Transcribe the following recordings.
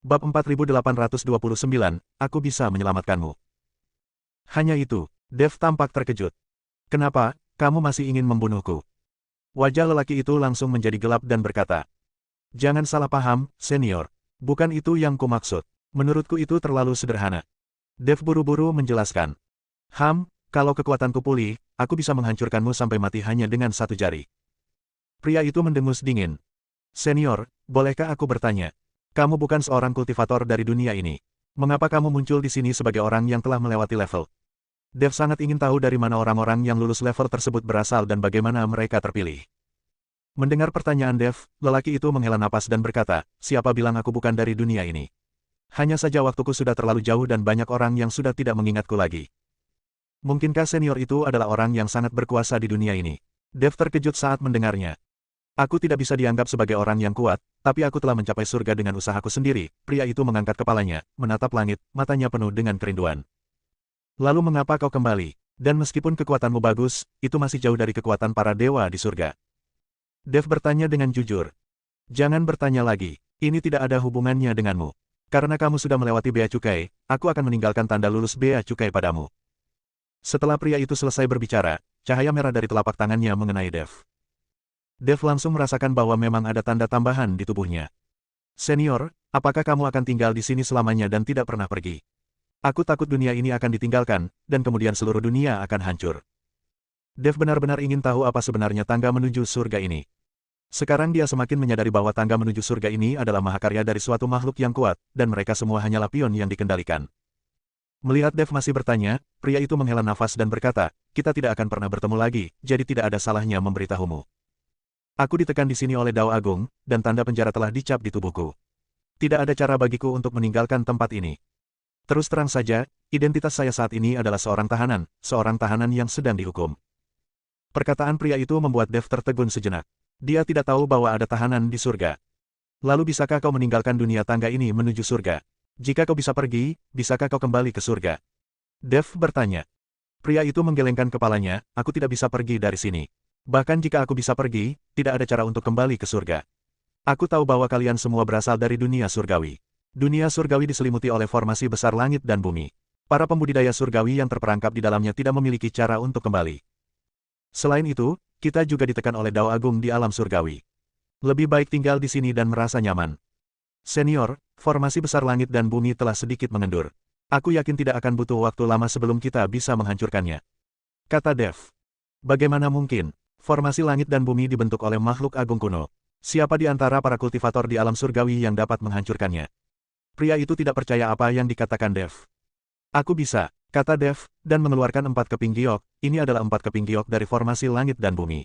Bab 4829, aku bisa menyelamatkanmu. Hanya itu, Dev tampak terkejut. Kenapa, kamu masih ingin membunuhku? Wajah lelaki itu langsung menjadi gelap dan berkata, jangan salah paham, senior. Bukan itu yang kumaksud. Menurutku itu terlalu sederhana. Dev buru-buru menjelaskan. Kalau kekuatanku pulih, aku bisa menghancurkanmu sampai mati hanya dengan satu jari. Pria itu mendengus dingin. Senior, bolehkah aku bertanya? Kamu bukan seorang kultivator dari dunia ini. Mengapa kamu muncul di sini sebagai orang yang telah melewati level? Dev sangat ingin tahu dari mana orang-orang yang lulus level tersebut berasal dan bagaimana mereka terpilih. Mendengar pertanyaan Dev, lelaki itu menghela napas dan berkata, siapa bilang aku bukan dari dunia ini? Hanya saja waktuku sudah terlalu jauh dan banyak orang yang sudah tidak mengingatku lagi. Mungkinkah senior itu adalah orang yang sangat berkuasa di dunia ini? Dev terkejut saat mendengarnya. Aku tidak bisa dianggap sebagai orang yang kuat, tapi aku telah mencapai surga dengan usahaku sendiri. Pria itu mengangkat kepalanya, menatap langit, matanya penuh dengan kerinduan. Lalu mengapa kau kembali? Dan meskipun kekuatanmu bagus, itu masih jauh dari kekuatan para dewa di surga. Dev bertanya dengan jujur. Jangan bertanya lagi, ini tidak ada hubungannya denganmu. Karena kamu sudah melewati bea cukai, aku akan meninggalkan tanda lulus bea cukai padamu. Setelah pria itu selesai berbicara, cahaya merah dari telapak tangannya mengenai Dev. Dev langsung merasakan bahwa memang ada tanda tambahan di tubuhnya. Senior, apakah kamu akan tinggal di sini selamanya dan tidak pernah pergi? Aku takut dunia ini akan ditinggalkan, dan kemudian seluruh dunia akan hancur. Dev benar-benar ingin tahu apa sebenarnya tangga menuju surga ini. Sekarang dia semakin menyadari bahwa tangga menuju surga ini adalah mahakarya dari suatu makhluk yang kuat, dan mereka semua hanyalah pion yang dikendalikan. Melihat Dev masih bertanya, pria itu menghela nafas dan berkata, kita tidak akan pernah bertemu lagi, jadi tidak ada salahnya memberitahumu. Aku ditekan di sini oleh Dao Agung, dan tanda penjara telah dicap di tubuhku. Tidak ada cara bagiku untuk meninggalkan tempat ini. Terus terang saja, identitas saya saat ini adalah seorang tahanan yang sedang dihukum. Perkataan pria itu membuat Dev tertegun sejenak. Dia tidak tahu bahwa ada tahanan di surga. Lalu bisakah kau meninggalkan dunia tangga ini menuju surga? Jika kau bisa pergi, bisakah kau kembali ke surga? Dev bertanya. Pria itu menggelengkan kepalanya, aku tidak bisa pergi dari sini. Bahkan jika aku bisa pergi, tidak ada cara untuk kembali ke surga. Aku tahu bahwa kalian semua berasal dari dunia surgawi. Dunia surgawi diselimuti oleh formasi besar langit dan bumi. Para pembudidaya surgawi yang terperangkap di dalamnya tidak memiliki cara untuk kembali. Selain itu, kita juga ditekan oleh Dao Agung di alam surgawi. Lebih baik tinggal di sini dan merasa nyaman. Senior, formasi besar langit dan bumi telah sedikit mengendur. Aku yakin tidak akan butuh waktu lama sebelum kita bisa menghancurkannya. Kata Dev. Bagaimana mungkin? Formasi langit dan bumi dibentuk oleh makhluk agung kuno. Siapa di antara para kultivator di alam surgawi yang dapat menghancurkannya? Pria itu tidak percaya apa yang dikatakan Dev. Aku bisa, kata Dev, dan mengeluarkan 4 keping giok. Ini adalah 4 keping giok dari formasi langit dan bumi.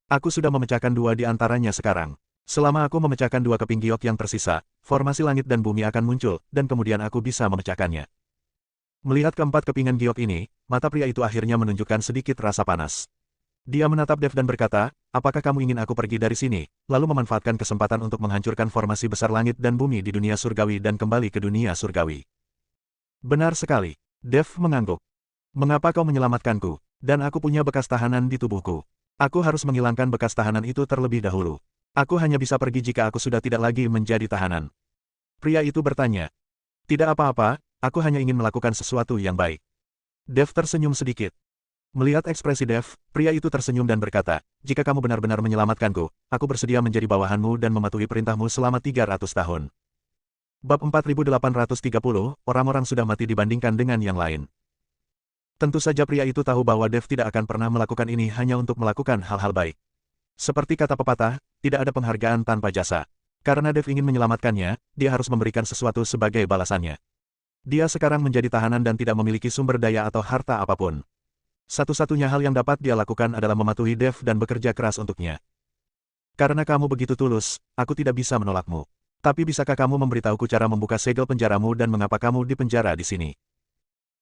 Aku sudah memecahkan 2 di antaranya sekarang. Selama aku memecahkan 2 keping giok yang tersisa, formasi langit dan bumi akan muncul, dan kemudian aku bisa memecahkannya. Melihat keempat kepingan giok ini, mata pria itu akhirnya menunjukkan sedikit rasa panas. Dia menatap Dev dan berkata, apakah kamu ingin aku pergi dari sini, lalu memanfaatkan kesempatan untuk menghancurkan formasi besar langit dan bumi di dunia surgawi dan kembali ke dunia surgawi? Benar sekali. Dev mengangguk. Mengapa kau menyelamatkanku? Dan aku punya bekas tahanan di tubuhku. Aku harus menghilangkan bekas tahanan itu terlebih dahulu. Aku hanya bisa pergi jika aku sudah tidak lagi menjadi tahanan. Pria itu bertanya. Tidak apa-apa, aku hanya ingin melakukan sesuatu yang baik. Dev tersenyum sedikit. Melihat ekspresi Dev, pria itu tersenyum dan berkata, jika kamu benar-benar menyelamatkanku, aku bersedia menjadi bawahanmu dan mematuhi perintahmu selama 300 tahun. Bab 4830, orang-orang sudah mati dibandingkan dengan yang lain. Tentu saja pria itu tahu bahwa Dev tidak akan pernah melakukan ini hanya untuk melakukan hal-hal baik. Seperti kata pepatah, tidak ada penghargaan tanpa jasa. Karena Dev ingin menyelamatkannya, dia harus memberikan sesuatu sebagai balasannya. Dia sekarang menjadi tahanan dan tidak memiliki sumber daya atau harta apapun. Satu-satunya hal yang dapat dia lakukan adalah mematuhi Dev dan bekerja keras untuknya. Karena kamu begitu tulus, aku tidak bisa menolakmu. Tapi bisakah kamu memberitahuku cara membuka segel penjaramu dan mengapa kamu dipenjara di sini?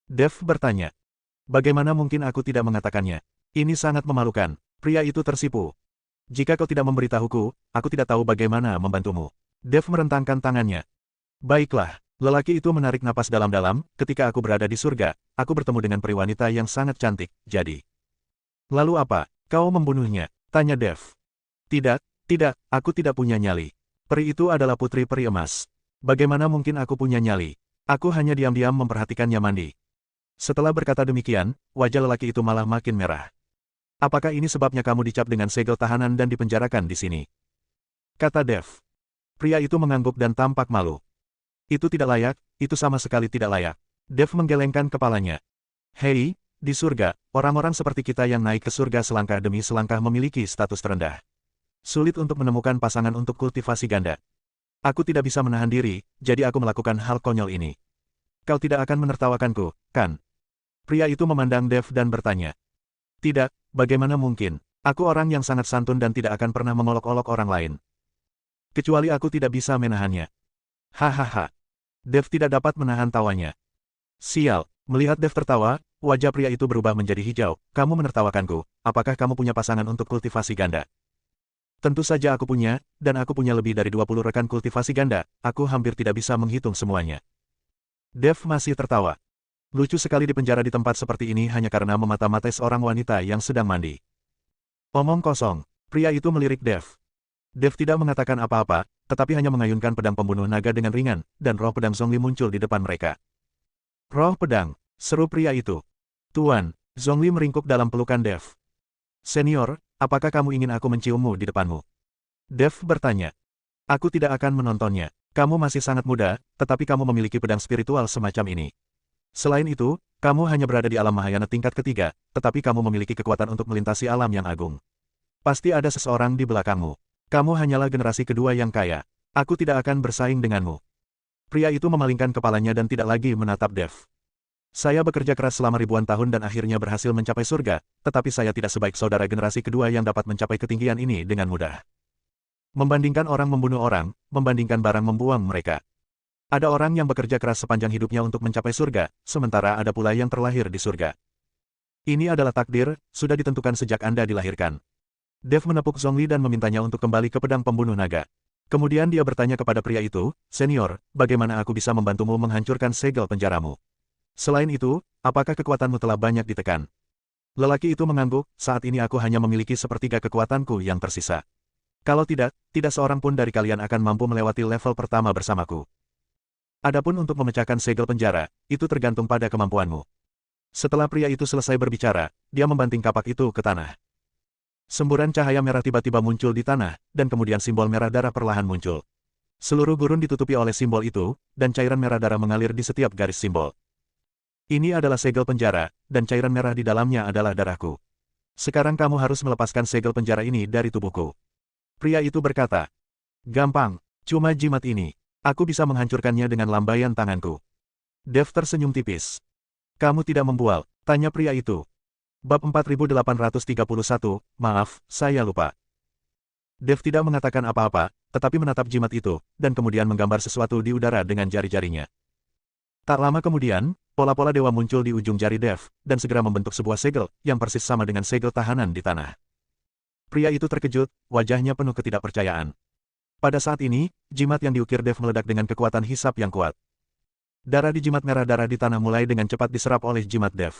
Dev bertanya. Bagaimana mungkin aku tidak mengatakannya? Ini sangat memalukan. Pria itu tersipu. Jika kau tidak memberitahuku, aku tidak tahu bagaimana membantumu. Dev merentangkan tangannya. Baiklah. Lelaki itu menarik napas dalam-dalam, ketika aku berada di surga, aku bertemu dengan peri wanita yang sangat cantik, jadi. Lalu apa? Kau membunuhnya? Tanya Dev. Tidak, aku tidak punya nyali. Peri itu adalah putri peri emas. Bagaimana mungkin aku punya nyali? Aku hanya diam-diam memperhatikannya mandi. Setelah berkata demikian, wajah lelaki itu malah makin merah. Apakah ini sebabnya kamu dicap dengan segel tahanan dan dipenjarakan di sini? Kata Dev. Pria itu mengangguk dan tampak malu. Itu tidak layak, itu sama sekali tidak layak. Dev menggelengkan kepalanya. Hei, di surga, orang-orang seperti kita yang naik ke surga selangkah demi selangkah memiliki status terendah. Sulit untuk menemukan pasangan untuk kultivasi ganda. Aku tidak bisa menahan diri, jadi aku melakukan hal konyol ini. Kau tidak akan menertawakanku, kan? Pria itu memandang Dev dan bertanya. Tidak, bagaimana mungkin? Aku orang yang sangat santun dan tidak akan pernah mengolok-olok orang lain. Kecuali aku tidak bisa menahannya. Hahaha. Dev tidak dapat menahan tawanya. Sial, melihat Dev tertawa, wajah pria itu berubah menjadi hijau. Kamu menertawakanku, apakah kamu punya pasangan untuk kultivasi ganda? Tentu saja aku punya, dan aku punya lebih dari 20 rekan kultivasi ganda, aku hampir tidak bisa menghitung semuanya. Dev masih tertawa. Lucu sekali dipenjara di tempat seperti ini hanya karena memata-matai seorang wanita yang sedang mandi. Omong kosong, pria itu melirik Dev. Dev tidak mengatakan apa-apa, tetapi hanya mengayunkan pedang pembunuh naga dengan ringan, dan roh pedang Zhongli muncul di depan mereka. Roh pedang, seru pria itu. Tuan, Zhongli meringkuk dalam pelukan Dev. Senior, apakah kamu ingin aku menciummu di depanmu? Dev bertanya. Aku tidak akan menontonnya. Kamu masih sangat muda, tetapi kamu memiliki pedang spiritual semacam ini. Selain itu, kamu hanya berada di alam Mahayana tingkat ketiga, tetapi kamu memiliki kekuatan untuk melintasi alam yang agung. Pasti ada seseorang di belakangmu. Kamu hanyalah generasi kedua yang kaya. Aku tidak akan bersaing denganmu. Pria itu memalingkan kepalanya dan tidak lagi menatap Dev. Saya bekerja keras selama ribuan tahun dan akhirnya berhasil mencapai surga, tetapi saya tidak sebaik saudara generasi kedua yang dapat mencapai ketinggian ini dengan mudah. Membandingkan orang membunuh orang, membandingkan barang membuang mereka. Ada orang yang bekerja keras sepanjang hidupnya untuk mencapai surga, sementara ada pula yang terlahir di surga. Ini adalah takdir, sudah ditentukan sejak Anda dilahirkan. Dev menepuk Zhongli dan memintanya untuk kembali ke pedang pembunuh naga. Kemudian dia bertanya kepada pria itu, Senior, bagaimana aku bisa membantumu menghancurkan segel penjaramu? Selain itu, apakah kekuatanmu telah banyak ditekan? Lelaki itu mengangguk, saat ini aku hanya memiliki sepertiga kekuatanku yang tersisa. Kalau tidak, tidak seorang pun dari kalian akan mampu melewati level pertama bersamaku. Adapun untuk memecahkan segel penjara, itu tergantung pada kemampuanmu. Setelah pria itu selesai berbicara, dia membanting kapak itu ke tanah. Semburan cahaya merah tiba-tiba muncul di tanah, dan kemudian simbol merah darah perlahan muncul. Seluruh gurun ditutupi oleh simbol itu, dan cairan merah darah mengalir di setiap garis simbol. Ini adalah segel penjara, dan cairan merah di dalamnya adalah darahku. Sekarang kamu harus melepaskan segel penjara ini dari tubuhku. Pria itu berkata, gampang, cuma jimat ini. Aku bisa menghancurkannya dengan lambaian tanganku. Dev tersenyum tipis. Kamu tidak membual, tanya pria itu. Bab 4831, maaf, saya lupa. Dev tidak mengatakan apa-apa, tetapi menatap jimat itu, dan kemudian menggambar sesuatu di udara dengan jari-jarinya. Tak lama kemudian, pola-pola dewa muncul di ujung jari Dev, dan segera membentuk sebuah segel, yang persis sama dengan segel tahanan di tanah. Pria itu terkejut, wajahnya penuh ketidakpercayaan. Pada saat ini, jimat yang diukir Dev meledak dengan kekuatan hisap yang kuat. Darah di jimat merah darah di tanah mulai dengan cepat diserap oleh jimat Dev.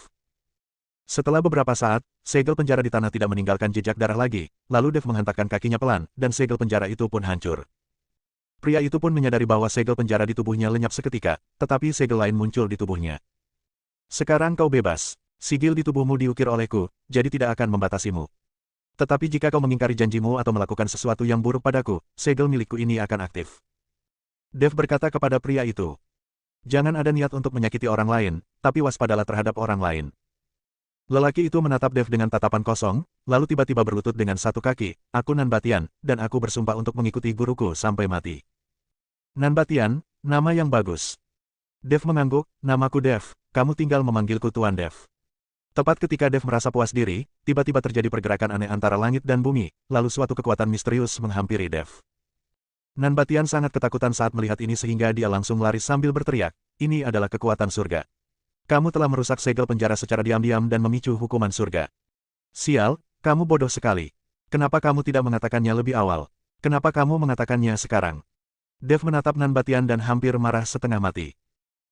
Setelah beberapa saat, segel penjara di tanah tidak meninggalkan jejak darah lagi, lalu Dev menghentakkan kakinya pelan, dan segel penjara itu pun hancur. Pria itu pun menyadari bahwa segel penjara di tubuhnya lenyap seketika, tetapi segel lain muncul di tubuhnya. Sekarang kau bebas. Sigil di tubuhmu diukir olehku, jadi tidak akan membatasimu. Tetapi jika kau mengingkari janjimu atau melakukan sesuatu yang buruk padaku, segel milikku ini akan aktif. Dev berkata kepada pria itu. Jangan ada niat untuk menyakiti orang lain, tapi waspadalah terhadap orang lain. Lelaki itu menatap Dev dengan tatapan kosong, lalu tiba-tiba berlutut dengan satu kaki, aku Nanbatian, dan aku bersumpah untuk mengikuti guruku sampai mati. Nanbatian, nama yang bagus. Dev mengangguk, namaku Dev, kamu tinggal memanggilku Tuan Dev. Tepat ketika Dev merasa puas diri, tiba-tiba terjadi pergerakan aneh antara langit dan bumi, lalu suatu kekuatan misterius menghampiri Dev. Nanbatian sangat ketakutan saat melihat ini sehingga dia langsung lari sambil berteriak, ini adalah kekuatan surga. Kamu telah merusak segel penjara secara diam-diam dan memicu hukuman surga. Sial, kamu bodoh sekali. Kenapa kamu tidak mengatakannya lebih awal? Kenapa kamu mengatakannya sekarang? Dev menatap Nanbatian dan hampir marah setengah mati.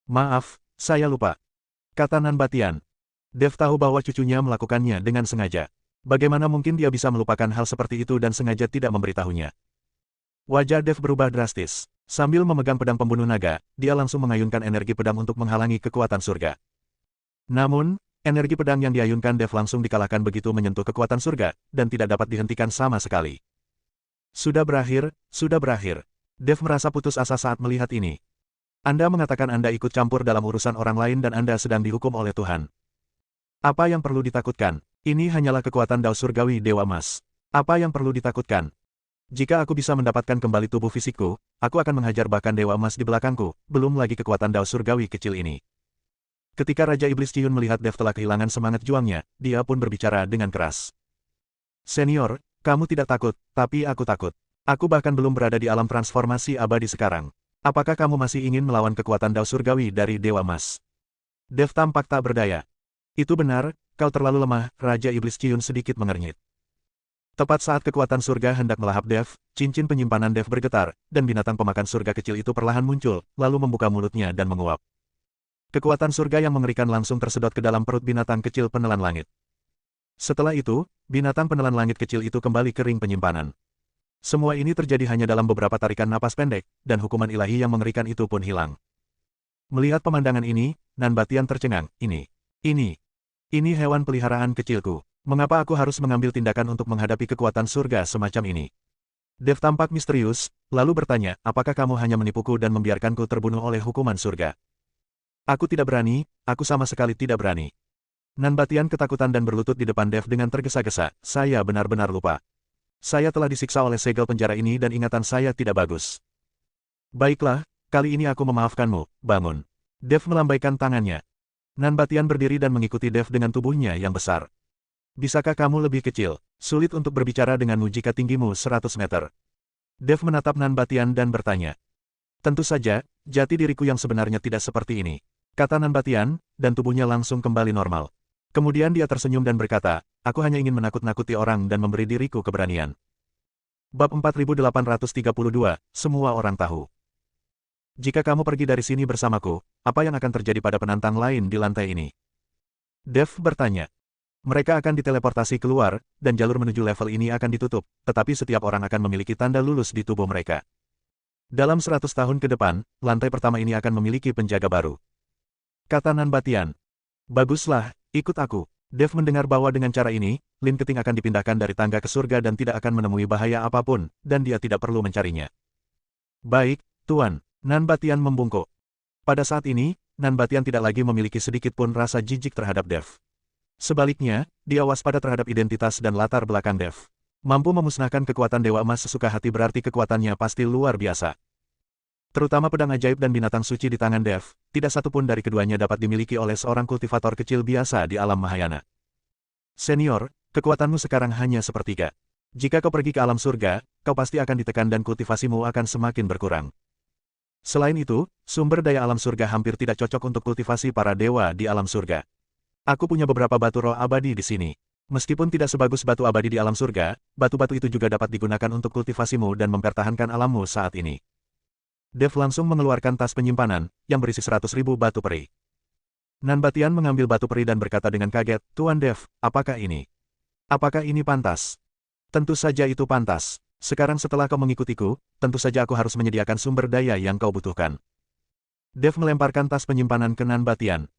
Maaf, saya lupa. Kata Nanbatian. Dev tahu bahwa cucunya melakukannya dengan sengaja. Bagaimana mungkin dia bisa melupakan hal seperti itu dan sengaja tidak memberitahunya? Wajah Dev berubah drastis. Sambil memegang pedang pembunuh naga, dia langsung mengayunkan energi pedang untuk menghalangi kekuatan surga. Namun, energi pedang yang diayunkan Dev langsung dikalahkan begitu menyentuh kekuatan surga, dan tidak dapat dihentikan sama sekali. Sudah berakhir, sudah berakhir. Dev merasa putus asa saat melihat ini. Anda mengatakan Anda ikut campur dalam urusan orang lain dan Anda sedang dihukum oleh Tuhan. Apa yang perlu ditakutkan? Ini hanyalah kekuatan Dao Surgawi Dewa Emas. Apa yang perlu ditakutkan? Jika aku bisa mendapatkan kembali tubuh fisikku, aku akan menghajar bahkan Dewa Emas di belakangku, belum lagi kekuatan Dao Surgawi kecil ini. Ketika Raja Iblis Ciyun melihat Dev telah kehilangan semangat juangnya, dia pun berbicara dengan keras. Senior, kamu tidak takut, tapi aku takut. Aku bahkan belum berada di alam transformasi abadi sekarang. Apakah kamu masih ingin melawan kekuatan Dao Surgawi dari Dewa Emas? Dev tampak tak berdaya. Itu benar, kau terlalu lemah, Raja Iblis Ciyun sedikit mengernyit. Tepat saat kekuatan surga hendak melahap Dev, cincin penyimpanan Dev bergetar, dan binatang pemakan surga kecil itu perlahan muncul, lalu membuka mulutnya dan menguap. Kekuatan surga yang mengerikan langsung tersedot ke dalam perut binatang kecil penelan langit. Setelah itu, binatang penelan langit kecil itu kembali ke ring penyimpanan. Semua ini terjadi hanya dalam beberapa tarikan napas pendek, dan hukuman ilahi yang mengerikan itu pun hilang. Melihat pemandangan ini, Nan Batian tercengang, ini hewan peliharaan kecilku. Mengapa aku harus mengambil tindakan untuk menghadapi kekuatan surga semacam ini? Dev tampak misterius, lalu bertanya, apakah kamu hanya menipuku dan membiarkanku terbunuh oleh hukuman surga? Aku tidak berani, aku sama sekali tidak berani. Nan Batian ketakutan dan berlutut di depan Dev dengan tergesa-gesa, saya benar-benar lupa. Saya telah disiksa oleh segel penjara ini dan ingatan saya tidak bagus. Baiklah, kali ini aku memaafkanmu, bangun. Dev melambaikan tangannya. Nan Batian berdiri dan mengikuti Dev dengan tubuhnya yang besar. Bisakah kamu lebih kecil? Sulit untuk berbicara denganmu jika tinggimu 100 meter. Dev menatap Nan Batian dan bertanya. Tentu saja, jati diriku yang sebenarnya tidak seperti ini. Kata Nan Batian, dan tubuhnya langsung kembali normal. Kemudian dia tersenyum dan berkata, aku hanya ingin menakut-nakuti orang dan memberi diriku keberanian. Bab 4832, semua orang tahu. Jika kamu pergi dari sini bersamaku, apa yang akan terjadi pada penantang lain di lantai ini? Dev bertanya. Mereka akan diteleportasi keluar, dan jalur menuju level ini akan ditutup, tetapi setiap orang akan memiliki tanda lulus di tubuh mereka. Dalam 100 tahun ke depan, lantai pertama ini akan memiliki penjaga baru. Kata Nan Batian. Baguslah, ikut aku. Dev mendengar bahwa dengan cara ini, Lin Keting akan dipindahkan dari tangga ke surga dan tidak akan menemui bahaya apapun, dan dia tidak perlu mencarinya. Baik, Tuan. Nan Batian membungkuk. Pada saat ini, Nan Batian tidak lagi memiliki sedikit pun rasa jijik terhadap Dev. Sebaliknya, dia waspada terhadap identitas dan latar belakang Dev. Mampu memusnahkan kekuatan Dewa Emas sesuka hati berarti kekuatannya pasti luar biasa. Terutama pedang ajaib dan binatang suci di tangan Dev, tidak satupun dari keduanya dapat dimiliki oleh seorang kultivator kecil biasa di alam Mahayana. Senior, kekuatanmu sekarang hanya sepertiga. Jika kau pergi ke alam surga, kau pasti akan ditekan dan kultivasimu akan semakin berkurang. Selain itu, sumber daya alam surga hampir tidak cocok untuk kultivasi para dewa di alam surga. Aku punya beberapa batu roh abadi di sini. Meskipun tidak sebagus batu abadi di alam surga, batu-batu itu juga dapat digunakan untuk kultivasimu dan mempertahankan alammu saat ini. Dev langsung mengeluarkan tas penyimpanan, yang berisi 100.000 batu peri. Nan Batian mengambil batu peri dan berkata dengan kaget, Tuan Dev, apakah ini? Apakah ini pantas? Tentu saja itu pantas. Sekarang setelah kau mengikutiku, tentu saja aku harus menyediakan sumber daya yang kau butuhkan. Dev melemparkan tas penyimpanan ke Nan Batian.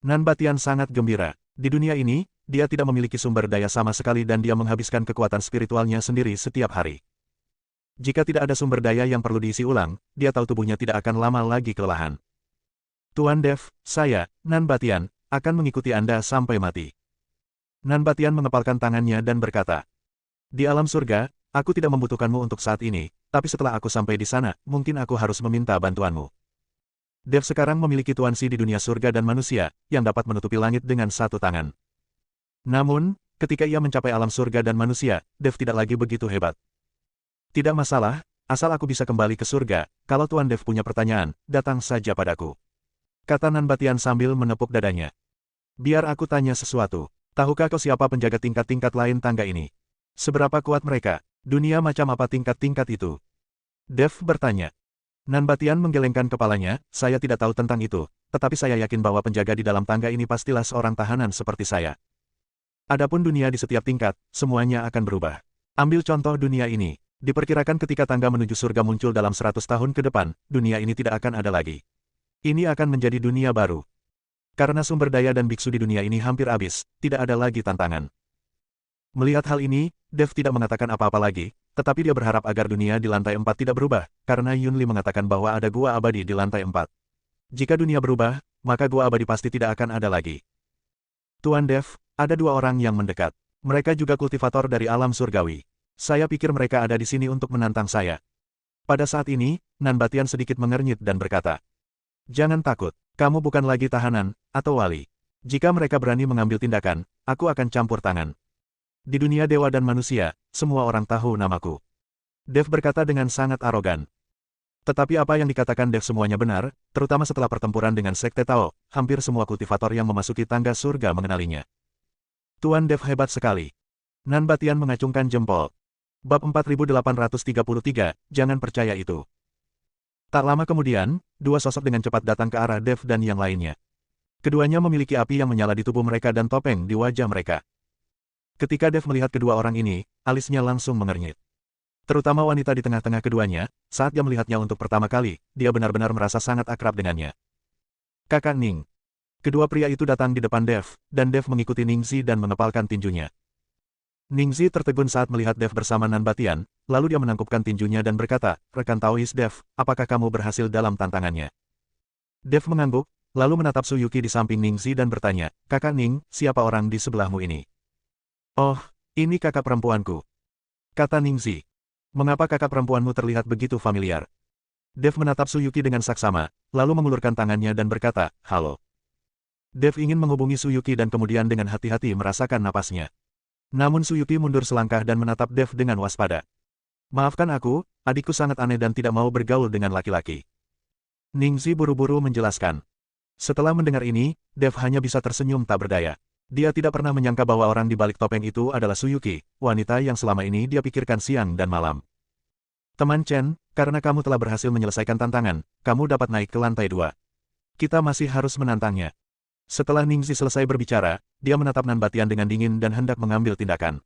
Nan Batian sangat gembira. Di dunia ini, dia tidak memiliki sumber daya sama sekali dan dia menghabiskan kekuatan spiritualnya sendiri setiap hari. Jika tidak ada sumber daya yang perlu diisi ulang, dia tahu tubuhnya tidak akan lama lagi kelelahan. Tuan Dev, saya, Nan Batian, akan mengikuti Anda sampai mati. Nan Batian mengepalkan tangannya dan berkata, di alam surga, aku tidak membutuhkanmu untuk saat ini, tapi setelah aku sampai di sana, mungkin aku harus meminta bantuanmu. Dev sekarang memiliki tuansi di dunia surga dan manusia, yang dapat menutupi langit dengan satu tangan. Namun, ketika ia mencapai alam surga dan manusia, Dev tidak lagi begitu hebat. Tidak masalah, asal aku bisa kembali ke surga, kalau Tuan Dev punya pertanyaan, datang saja padaku. Kata Nan Batian sambil menepuk dadanya. Biar aku tanya sesuatu. Tahukah kau siapa penjaga tingkat-tingkat lain tangga ini? Seberapa kuat mereka? Dunia macam apa tingkat-tingkat itu? Dev bertanya. Nan Batian menggelengkan kepalanya, saya tidak tahu tentang itu, tetapi saya yakin bahwa penjaga di dalam tangga ini pastilah seorang tahanan seperti saya. Adapun dunia di setiap tingkat, semuanya akan berubah. Ambil contoh dunia ini. Diperkirakan ketika tangga menuju surga muncul dalam 100 tahun ke depan, dunia ini tidak akan ada lagi. Ini akan menjadi dunia baru. Karena sumber daya dan biksu di dunia ini hampir habis, tidak ada lagi tantangan. Melihat hal ini, Dev tidak mengatakan apa-apa lagi, tetapi dia berharap agar dunia di lantai 4 tidak berubah, karena Yunli mengatakan bahwa ada gua abadi di lantai 4. Jika dunia berubah, maka gua abadi pasti tidak akan ada lagi. Tuan Dev, ada dua orang yang mendekat. Mereka juga kultivator dari alam surgawi. Saya pikir mereka ada di sini untuk menantang saya. Pada saat ini, Nanbatian sedikit mengernyit dan berkata, "Jangan takut, kamu bukan lagi tahanan, atau wali. Jika mereka berani mengambil tindakan, aku akan campur tangan. Di dunia dewa dan manusia, semua orang tahu namaku." Dev berkata dengan sangat arogan. Tetapi apa yang dikatakan Dev semuanya benar, terutama setelah pertempuran dengan Sekte Tao, hampir semua kultivator yang memasuki tangga surga mengenalinya. Tuan Dev hebat sekali. Nanbatian mengacungkan jempol. Bab 4833, jangan percaya itu. Tak lama kemudian, dua sosok dengan cepat datang ke arah Dev dan yang lainnya. Keduanya memiliki api yang menyala di tubuh mereka dan topeng di wajah mereka. Ketika Dev melihat kedua orang ini, alisnya langsung mengernyit. Terutama wanita di tengah-tengah keduanya, saat dia melihatnya untuk pertama kali, dia benar-benar merasa sangat akrab dengannya. Kakak Ning. Kedua pria itu datang di depan Dev, dan Dev mengikuti Ningzi dan mengepalkan tinjunya. Ningzi tertegun saat melihat Dev bersama Nanbatian, lalu dia menangkupkan tinjunya dan berkata, "Rekan Taois Dev, apakah kamu berhasil dalam tantangannya?" Dev mengangguk, lalu menatap Suyuki di samping Ningzi dan bertanya, "Kakak Ning, siapa orang di sebelahmu ini?" "Oh, ini kakak perempuanku," kata Ningzi. "Mengapa kakak perempuanmu terlihat begitu familiar?" Dev menatap Suyuki dengan saksama, lalu mengulurkan tangannya dan berkata, "Halo." Dev ingin menghubungi Suyuki dan kemudian dengan hati-hati merasakan napasnya. Namun Suyuki mundur selangkah dan menatap Dev dengan waspada. "Maafkan aku, adikku sangat aneh dan tidak mau bergaul dengan laki-laki." Ningzi buru-buru menjelaskan. Setelah mendengar ini, Dev hanya bisa tersenyum tak berdaya. Dia tidak pernah menyangka bahwa orang di balik topeng itu adalah Suyuki, wanita yang selama ini dia pikirkan siang dan malam. "Teman Chen, karena kamu telah berhasil menyelesaikan tantangan, kamu dapat naik ke lantai 2. Kita masih harus menantangnya." Setelah Ningzi selesai berbicara, dia menatap Nanbatian dengan dingin dan hendak mengambil tindakan.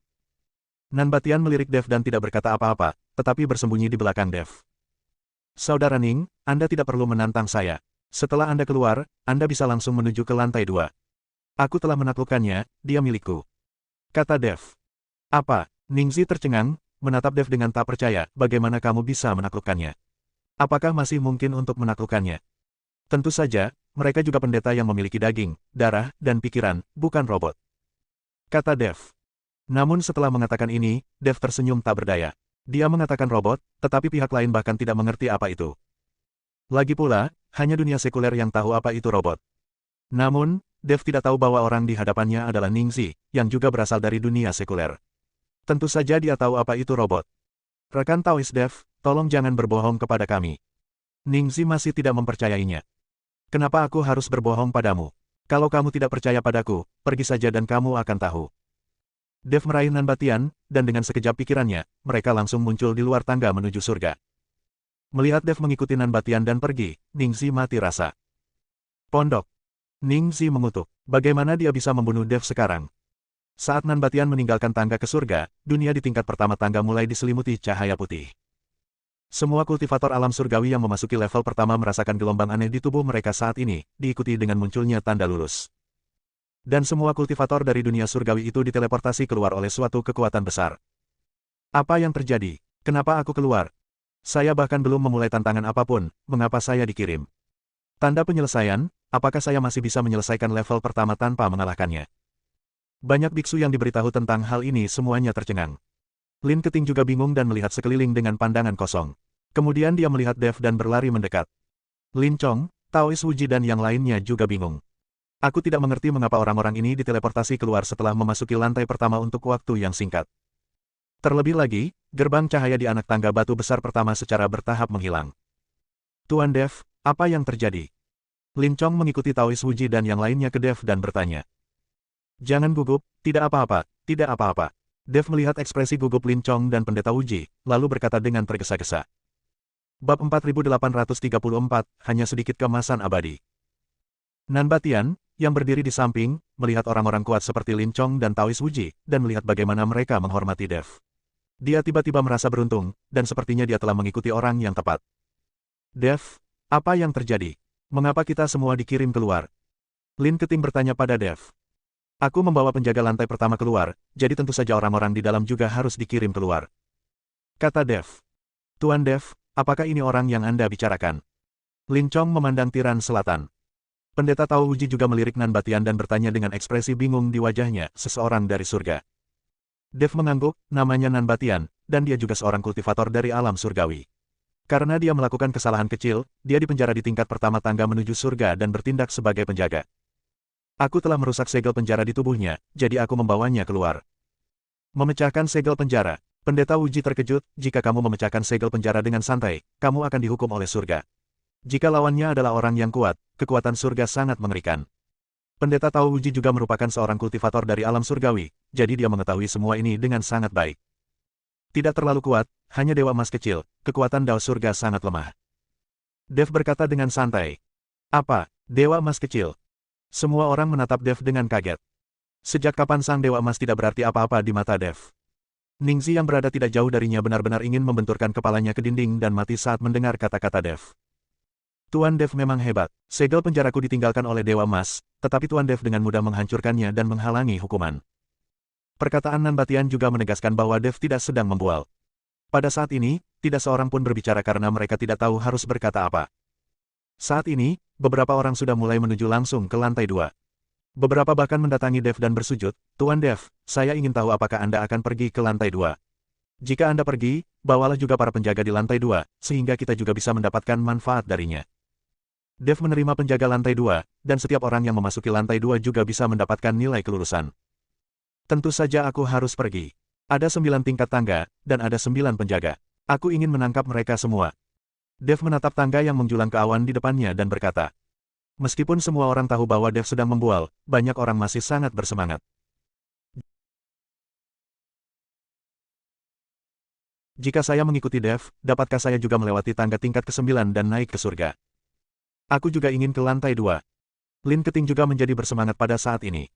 Nanbatian melirik Dev dan tidak berkata apa-apa, tetapi bersembunyi di belakang Dev. "Saudara Ning, Anda tidak perlu menantang saya. Setelah Anda keluar, Anda bisa langsung menuju ke lantai 2. Aku telah menaklukkannya, dia milikku," kata Dev. "Apa?" Ningzi tercengang, menatap Dev dengan tak percaya, "Bagaimana kamu bisa menaklukkannya? Apakah masih mungkin untuk menaklukkannya?" "Tentu saja, mereka juga pendeta yang memiliki daging, darah, dan pikiran, bukan robot," kata Dev. Namun setelah mengatakan ini, Dev tersenyum tak berdaya. Dia mengatakan robot, tetapi pihak lain bahkan tidak mengerti apa itu. Lagi pula, hanya dunia sekuler yang tahu apa itu robot. Namun, Dev tidak tahu bahwa orang di hadapannya adalah Ningzi, yang juga berasal dari dunia sekuler. Tentu saja dia tahu apa itu robot. "Rekan Taois Dev, tolong jangan berbohong kepada kami." Ningzi masih tidak mempercayainya. "Kenapa aku harus berbohong padamu? Kalau kamu tidak percaya padaku, pergi saja dan kamu akan tahu." Dev meraih Nanbatian, dan dengan sekejap pikirannya, mereka langsung muncul di luar tangga menuju surga. Melihat Dev mengikuti Nanbatian dan pergi, Ningzi mati rasa. "Pondok." Ningzi mengutuk. Bagaimana dia bisa membunuh Dev sekarang? Saat Nanbatian meninggalkan tangga ke surga, dunia di tingkat pertama tangga mulai diselimuti cahaya putih. Semua kultivator alam surgawi yang memasuki level pertama merasakan gelombang aneh di tubuh mereka saat ini, diikuti dengan munculnya tanda lurus. Dan semua kultivator dari dunia surgawi itu diteleportasi keluar oleh suatu kekuatan besar. Apa yang terjadi? Kenapa aku keluar? Saya bahkan belum memulai tantangan apapun, mengapa saya dikirim? Tanda penyelesaian, apakah saya masih bisa menyelesaikan level pertama tanpa mengalahkannya? Banyak biksu yang diberitahu tentang hal ini semuanya tercengang. Lin Keting juga bingung dan melihat sekeliling dengan pandangan kosong. Kemudian dia melihat Dev dan berlari mendekat. Lin Chong, Taois Wuji dan yang lainnya juga bingung. Aku tidak mengerti mengapa orang-orang ini diteleportasi keluar setelah memasuki lantai pertama untuk waktu yang singkat. Terlebih lagi, gerbang cahaya di anak tangga batu besar pertama secara bertahap menghilang. "Tuan Dev, apa yang terjadi?" Lin Chong mengikuti Taois Wuji dan yang lainnya ke Dev dan bertanya. "Jangan gugup, tidak apa-apa, tidak apa-apa." Dev melihat ekspresi gugup Lin Chong dan pendeta Wuji, lalu berkata dengan tergesa-gesa. Bab 4834, hanya sedikit kemasan abadi. Nanbatian, yang berdiri di samping, melihat orang-orang kuat seperti Lin Chong dan Taois Wuji, dan melihat bagaimana mereka menghormati Dev. Dia tiba-tiba merasa beruntung, dan sepertinya dia telah mengikuti orang yang tepat. Dev, apa yang terjadi? Mengapa kita semua dikirim keluar? Lin Keting bertanya pada Dev. Aku membawa penjaga lantai pertama keluar, jadi tentu saja orang-orang di dalam juga harus dikirim keluar. Kata Dev. Tuan Dev, apakah ini orang yang Anda bicarakan? Lin Chong memandang tiran selatan. Pendeta Tao Uji juga melirik Nan Batian dan bertanya dengan ekspresi bingung di wajahnya, seseorang dari surga. Dev mengangguk, namanya Nan Batian, dan dia juga seorang kultivator dari alam surgawi. Karena dia melakukan kesalahan kecil, dia dipenjara di tingkat pertama tangga menuju surga dan bertindak sebagai penjaga. Aku telah merusak segel penjara di tubuhnya, jadi aku membawanya keluar. Memecahkan segel penjara. Pendeta Uji terkejut, jika kamu memecahkan segel penjara dengan santai, kamu akan dihukum oleh surga. Jika lawannya adalah orang yang kuat, kekuatan surga sangat mengerikan. Pendeta Tao Uji juga merupakan seorang kultivator dari alam surgawi, jadi dia mengetahui semua ini dengan sangat baik. Tidak terlalu kuat, hanya dewa emas kecil, kekuatan Dao surga sangat lemah. Dev berkata dengan santai. Apa, dewa emas kecil? Semua orang menatap Dev dengan kaget. Sejak kapan sang dewa emas tidak berarti apa-apa di mata Dev? Ningxi yang berada tidak jauh darinya benar-benar ingin membenturkan kepalanya ke dinding dan mati saat mendengar kata-kata Dev. Tuan Dev memang hebat. Segel penjaraku ditinggalkan oleh Dewa Emas, tetapi Tuan Dev dengan mudah menghancurkannya dan menghalangi hukuman. Perkataan Nan Batian juga menegaskan bahwa Dev tidak sedang membual. Pada saat ini, tidak seorang pun berbicara karena mereka tidak tahu harus berkata apa. Saat ini, beberapa orang sudah mulai menuju langsung ke lantai 2. Beberapa bahkan mendatangi Dev dan bersujud, Tuan Dev, saya ingin tahu apakah Anda akan pergi ke lantai 2. Jika Anda pergi, bawalah juga para penjaga di lantai 2, sehingga kita juga bisa mendapatkan manfaat darinya. Dev menerima penjaga lantai 2, dan setiap orang yang memasuki lantai 2 juga bisa mendapatkan nilai kelulusan. Tentu saja aku harus pergi. Ada 9 tingkat tangga, dan ada 9 penjaga. Aku ingin menangkap mereka semua. Dev menatap tangga yang menjulang ke awan di depannya dan berkata. Meskipun semua orang tahu bahwa Dev sedang membual, banyak orang masih sangat bersemangat. Jika saya mengikuti Dev, dapatkah saya juga melewati tangga tingkat ke-9 dan naik ke surga? Aku juga ingin ke lantai 2. Lin Keting juga menjadi bersemangat pada saat ini.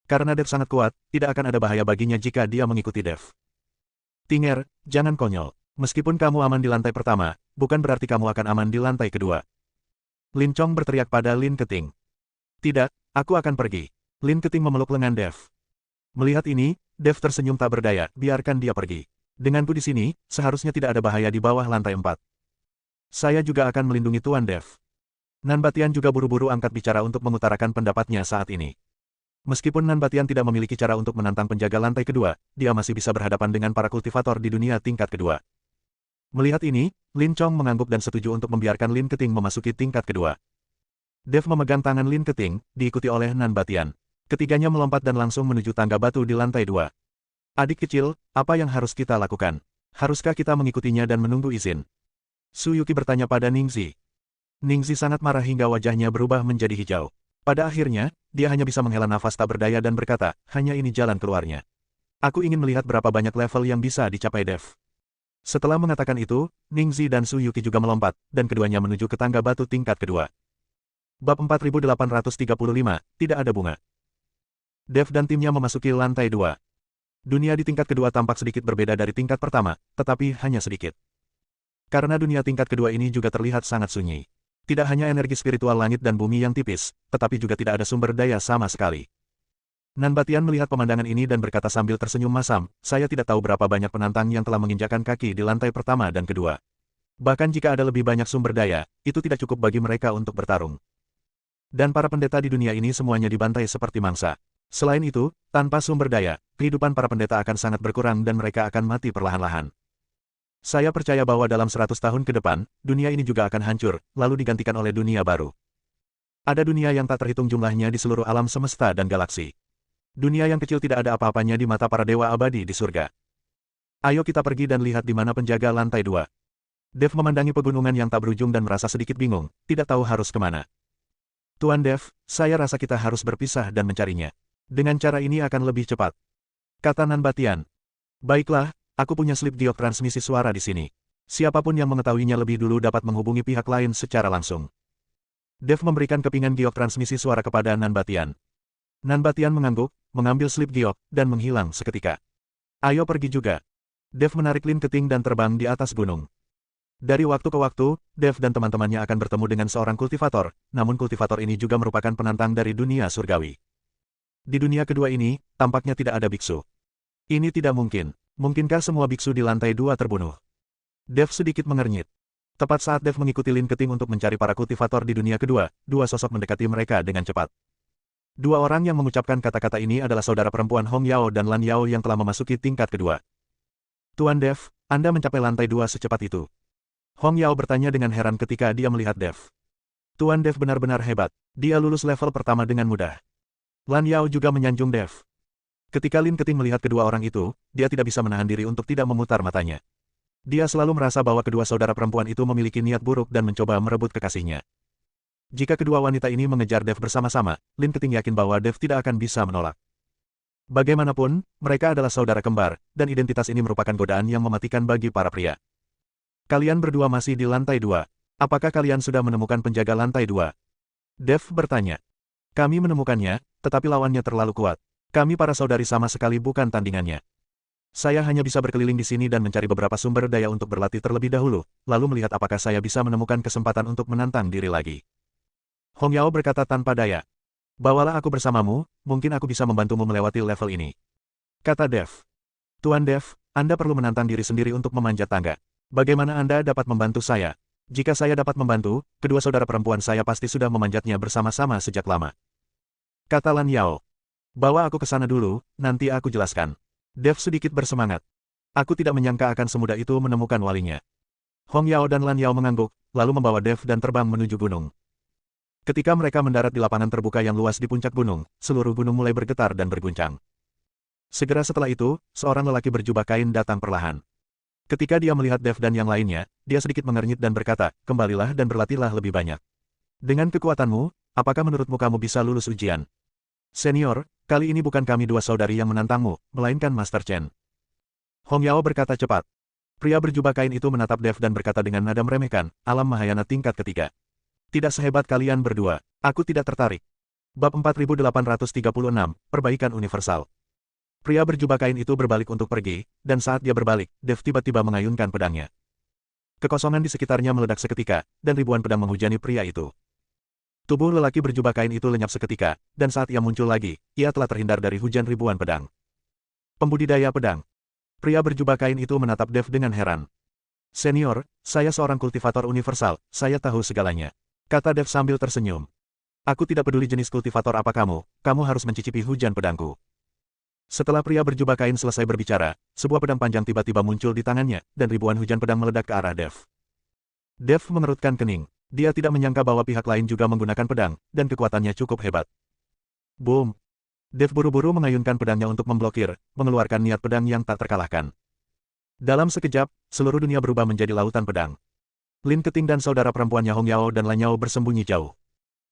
Karena Dev sangat kuat, tidak akan ada bahaya baginya jika dia mengikuti Dev. Tinger, jangan konyol. Meskipun kamu aman di lantai pertama, bukan berarti kamu akan aman di lantai kedua. Lin Chong berteriak pada Lin Keting. Tidak, aku akan pergi. Lin Keting memeluk lengan Dev. Melihat ini, Dev tersenyum tak berdaya, biarkan dia pergi. Denganku di sini, seharusnya tidak ada bahaya di bawah lantai 4. Saya juga akan melindungi Tuan Dev. Nan Batian juga buru-buru angkat bicara untuk mengutarakan pendapatnya saat ini. Meskipun Nan Batian tidak memiliki cara untuk menantang penjaga lantai kedua, dia masih bisa berhadapan dengan para kultivator di dunia tingkat kedua. Melihat ini, Lin Chong mengangguk dan setuju untuk membiarkan Lin Keting memasuki tingkat kedua. Dev memegang tangan Lin Keting, diikuti oleh Nan Batian. Ketiganya melompat dan langsung menuju tangga batu di lantai 2. Adik kecil, apa yang harus kita lakukan? Haruskah kita mengikutinya dan menunggu izin? Su Yuki bertanya pada Ningxi. Ningxi sangat marah hingga wajahnya berubah menjadi hijau. Pada akhirnya, dia hanya bisa menghela nafas tak berdaya dan berkata, hanya ini jalan keluarnya. Aku ingin melihat berapa banyak level yang bisa dicapai Dev. Setelah mengatakan itu, Ningxi dan Su Yuki juga melompat, dan keduanya menuju ke tangga batu tingkat kedua. Bab 4835, tidak ada bunga. Dev dan timnya memasuki lantai 2. Dunia di tingkat kedua tampak sedikit berbeda dari tingkat pertama, tetapi hanya sedikit. Karena dunia tingkat kedua ini juga terlihat sangat sunyi. Tidak hanya energi spiritual langit dan bumi yang tipis, tetapi juga tidak ada sumber daya sama sekali. Nan Batian melihat pemandangan ini dan berkata sambil tersenyum masam, saya tidak tahu berapa banyak penantang yang telah menginjakkan kaki di lantai pertama dan kedua. Bahkan jika ada lebih banyak sumber daya, itu tidak cukup bagi mereka untuk bertarung. Dan para pendeta di dunia ini semuanya dibantai seperti mangsa. Selain itu, tanpa sumber daya, kehidupan para pendeta akan sangat berkurang dan mereka akan mati perlahan-lahan. Saya percaya bahwa dalam 100 tahun ke depan, dunia ini juga akan hancur, lalu digantikan oleh dunia baru. Ada dunia yang tak terhitung jumlahnya di seluruh alam semesta dan galaksi. Dunia yang kecil tidak ada apa-apanya di mata para dewa abadi di surga. Ayo kita pergi dan lihat di mana penjaga lantai 2. Dev memandangi pegunungan yang tak berujung dan merasa sedikit bingung, tidak tahu harus kemana. Tuan Dev, saya rasa kita harus berpisah dan mencarinya. Dengan cara ini akan lebih cepat. Kata Nan Batian. Baiklah. Aku punya slip giok transmisi suara di sini. Siapapun yang mengetahuinya lebih dulu dapat menghubungi pihak lain secara langsung. Dev memberikan kepingan giok transmisi suara kepada Nan Batian. Nan Batian mengangguk, mengambil slip giok, dan menghilang seketika. Ayo pergi juga. Dev menarik Lin Keting dan terbang di atas gunung. Dari waktu ke waktu, Dev dan teman-temannya akan bertemu dengan seorang kultivator, namun kultivator ini juga merupakan penantang dari dunia surgawi. Di dunia kedua ini, tampaknya tidak ada biksu. Ini tidak mungkin. Mungkinkah semua biksu di lantai 2 terbunuh? Dev sedikit mengernyit. Tepat saat Dev mengikuti Lin Keting untuk mencari para kultivator di dunia kedua, dua sosok mendekati mereka dengan cepat. Dua orang yang mengucapkan kata-kata ini adalah saudara perempuan Hong Yao dan Lan Yao yang telah memasuki tingkat kedua. Tuan Dev, Anda mencapai lantai 2 secepat itu. Hong Yao bertanya dengan heran ketika dia melihat Dev. Tuan Dev benar-benar hebat. Dia lulus level pertama dengan mudah. Lan Yao juga menyanjung Dev. Ketika Lin Keting melihat kedua orang itu, dia tidak bisa menahan diri untuk tidak memutar matanya. Dia selalu merasa bahwa kedua saudara perempuan itu memiliki niat buruk dan mencoba merebut kekasihnya. Jika kedua wanita ini mengejar Dev bersama-sama, Lin Keting yakin bahwa Dev tidak akan bisa menolak. Bagaimanapun, mereka adalah saudara kembar, dan identitas ini merupakan godaan yang mematikan bagi para pria. Kalian berdua masih di lantai 2. Apakah kalian sudah menemukan penjaga lantai 2? Dev bertanya. Kami menemukannya, tetapi lawannya terlalu kuat. Kami para saudari sama sekali bukan tandingannya. Saya hanya bisa berkeliling di sini dan mencari beberapa sumber daya untuk berlatih terlebih dahulu, lalu melihat apakah saya bisa menemukan kesempatan untuk menantang diri lagi. Hong Yao berkata tanpa daya. Bawalah aku bersamamu, mungkin aku bisa membantumu melewati level ini. Kata Dev. Tuan Dev, Anda perlu menantang diri sendiri untuk memanjat tangga. Bagaimana Anda dapat membantu saya? Jika saya dapat membantu, kedua saudara perempuan saya pasti sudah memanjatnya bersama-sama sejak lama. Kata Lan Yao. Bawa aku ke sana dulu, nanti aku jelaskan. Dev sedikit bersemangat. Aku tidak menyangka akan semudah itu menemukan walinya. Hong Yao dan Lan Yao mengangguk, lalu membawa Dev dan terbang menuju gunung. Ketika mereka mendarat di lapangan terbuka yang luas di puncak gunung, seluruh gunung mulai bergetar dan berguncang. Segera setelah itu, seorang lelaki berjubah kain datang perlahan. Ketika dia melihat Dev dan yang lainnya, dia sedikit mengernyit dan berkata, kembalilah dan berlatihlah lebih banyak. Dengan kekuatanmu, apakah menurutmu kamu bisa lulus ujian? Senior, kali ini bukan kami dua saudari yang menantangmu, melainkan Master Chen. Hong Yao berkata cepat. Pria berjubah kain itu menatap Dev dan berkata dengan nada meremehkan, alam Mahayana tingkat ketiga. Tidak sehebat kalian berdua, aku tidak tertarik. Bab 4836, Perbaikan Universal. Pria berjubah kain itu berbalik untuk pergi, dan saat dia berbalik, Dev tiba-tiba mengayunkan pedangnya. Kekosongan di sekitarnya meledak seketika, dan ribuan pedang menghujani pria itu. Tubuh lelaki berjubah kain itu lenyap seketika, dan saat ia muncul lagi, ia telah terhindar dari hujan ribuan pedang. Pembudidaya pedang. Pria berjubah kain itu menatap Dev dengan heran. Senior, saya seorang kultivator universal, saya tahu segalanya. Kata Dev sambil tersenyum. Aku tidak peduli jenis kultivator apa kamu harus mencicipi hujan pedangku. Setelah pria berjubah kain selesai berbicara, sebuah pedang panjang tiba-tiba muncul di tangannya, dan ribuan hujan pedang meledak ke arah Dev. Dev mengerutkan kening. Dia tidak menyangka bahwa pihak lain juga menggunakan pedang, dan kekuatannya cukup hebat. Boom! Dev buru-buru mengayunkan pedangnya untuk memblokir, mengeluarkan niat pedang yang tak terkalahkan. Dalam sekejap, seluruh dunia berubah menjadi lautan pedang. Lin Keting dan saudara perempuannya Hong Yao dan Lan Yao bersembunyi jauh.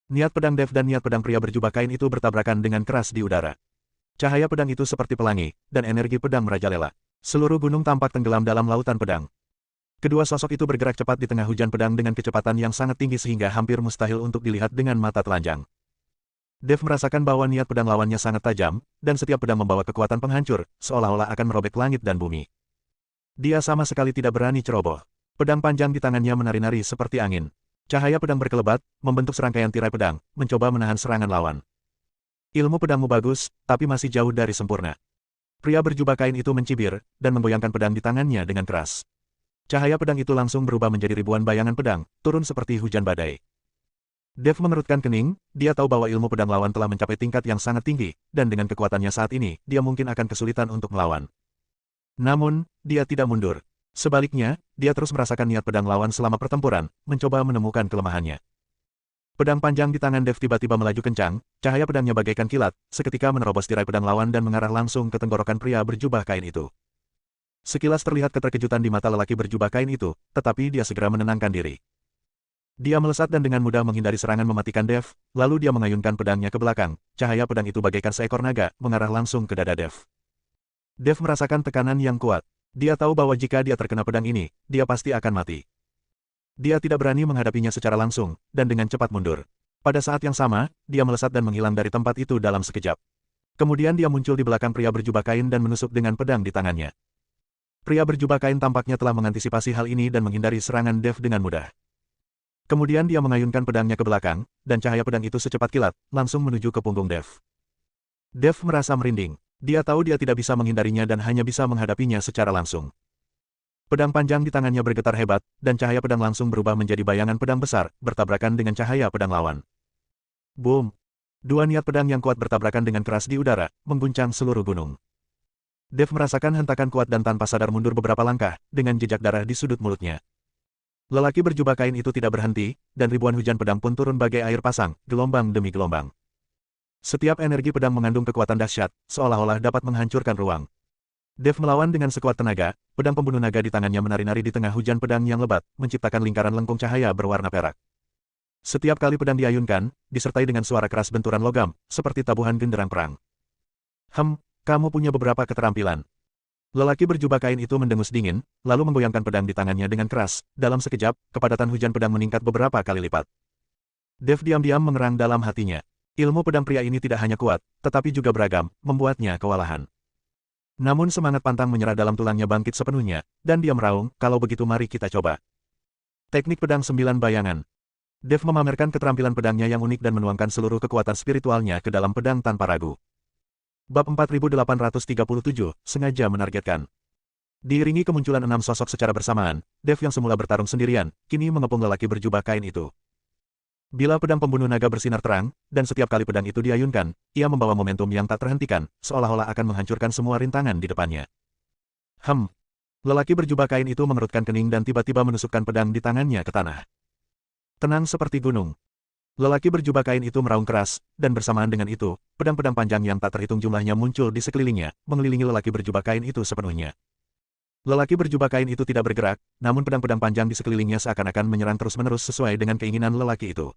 Niat pedang Dev dan niat pedang pria berjubah kain itu bertabrakan dengan keras di udara. Cahaya pedang itu seperti pelangi, dan energi pedang merajalela. Seluruh gunung tampak tenggelam dalam lautan pedang. Kedua sosok itu bergerak cepat di tengah hujan pedang dengan kecepatan yang sangat tinggi sehingga hampir mustahil untuk dilihat dengan mata telanjang. Dev merasakan bahwa niat pedang lawannya sangat tajam, dan setiap pedang membawa kekuatan penghancur, seolah-olah akan merobek langit dan bumi. Dia sama sekali tidak berani ceroboh. Pedang panjang di tangannya menari-nari seperti angin. Cahaya pedang berkelebat, membentuk serangkaian tirai pedang, mencoba menahan serangan lawan. Ilmu pedangmu bagus, tapi masih jauh dari sempurna. Pria berjubah kain itu mencibir, dan menggoyangkan pedang di tangannya dengan keras. Cahaya pedang itu langsung berubah menjadi ribuan bayangan pedang, turun seperti hujan badai. Dev mengerutkan kening, dia tahu bahwa ilmu pedang lawan telah mencapai tingkat yang sangat tinggi, dan dengan kekuatannya saat ini, dia mungkin akan kesulitan untuk melawan. Namun, dia tidak mundur. Sebaliknya, dia terus merasakan niat pedang lawan selama pertempuran, mencoba menemukan kelemahannya. Pedang panjang di tangan Dev tiba-tiba melaju kencang, cahaya pedangnya bagaikan kilat, seketika menerobos tirai pedang lawan dan mengarah langsung ke tenggorokan pria berjubah kain itu. Sekilas terlihat keterkejutan di mata lelaki berjubah kain itu, tetapi dia segera menenangkan diri. Dia melesat dan dengan mudah menghindari serangan mematikan Dev, lalu dia mengayunkan pedangnya ke belakang, cahaya pedang itu bagaikan seekor naga, mengarah langsung ke dada Dev. Dev merasakan tekanan yang kuat. Dia tahu bahwa jika dia terkena pedang ini, dia pasti akan mati. Dia tidak berani menghadapinya secara langsung, dan dengan cepat mundur. Pada saat yang sama, dia melesat dan menghilang dari tempat itu dalam sekejap. Kemudian dia muncul di belakang pria berjubah kain dan menusuk dengan pedang di tangannya. Pria berjubah kain tampaknya telah mengantisipasi hal ini dan menghindari serangan Dev dengan mudah. Kemudian dia mengayunkan pedangnya ke belakang, dan cahaya pedang itu secepat kilat, langsung menuju ke punggung Dev. Dev merasa merinding. Dia tahu dia tidak bisa menghindarinya dan hanya bisa menghadapinya secara langsung. Pedang panjang di tangannya bergetar hebat, dan cahaya pedang langsung berubah menjadi bayangan pedang besar, bertabrakan dengan cahaya pedang lawan. Boom! Dua niat pedang yang kuat bertabrakan dengan keras di udara, mengguncang seluruh gunung. Dev merasakan hentakan kuat dan tanpa sadar mundur beberapa langkah, dengan jejak darah di sudut mulutnya. Lelaki berjubah kain itu tidak berhenti, dan ribuan hujan pedang pun turun bagai air pasang, gelombang demi gelombang. Setiap energi pedang mengandung kekuatan dahsyat, seolah-olah dapat menghancurkan ruang. Dev melawan dengan sekuat tenaga, pedang pembunuh naga di tangannya menari-nari di tengah hujan pedang yang lebat, menciptakan lingkaran lengkung cahaya berwarna perak. Setiap kali pedang diayunkan, disertai dengan suara keras benturan logam, seperti tabuhan genderang perang. Kamu punya beberapa keterampilan. Lelaki berjubah kain itu mendengus dingin, lalu menggoyangkan pedang di tangannya dengan keras. Dalam sekejap, kepadatan hujan pedang meningkat beberapa kali lipat. Dev diam-diam mengerang dalam hatinya. Ilmu pedang pria ini tidak hanya kuat, tetapi juga beragam, membuatnya kewalahan. Namun semangat pantang menyerah dalam tulangnya bangkit sepenuhnya, dan dia meraung, kalau begitu mari kita coba. Teknik pedang 9 bayangan. Dev memamerkan keterampilan pedangnya yang unik dan menuangkan seluruh kekuatan spiritualnya ke dalam pedang tanpa ragu. Bab 4837, sengaja menargetkan. Diiringi kemunculan 6 sosok secara bersamaan, Dev yang semula bertarung sendirian, kini mengepung lelaki berjubah kain itu. Bila pedang pembunuh naga bersinar terang, dan setiap kali pedang itu diayunkan, ia membawa momentum yang tak terhentikan, seolah-olah akan menghancurkan semua rintangan di depannya. Lelaki berjubah kain itu mengerutkan kening dan tiba-tiba menusukkan pedang di tangannya ke tanah. Tenang seperti gunung. Lelaki berjubah kain itu meraung keras, dan bersamaan dengan itu, pedang-pedang panjang yang tak terhitung jumlahnya muncul di sekelilingnya, mengelilingi lelaki berjubah kain itu sepenuhnya. Lelaki berjubah kain itu tidak bergerak, namun pedang-pedang panjang di sekelilingnya seakan-akan menyerang terus-menerus sesuai dengan keinginan lelaki itu.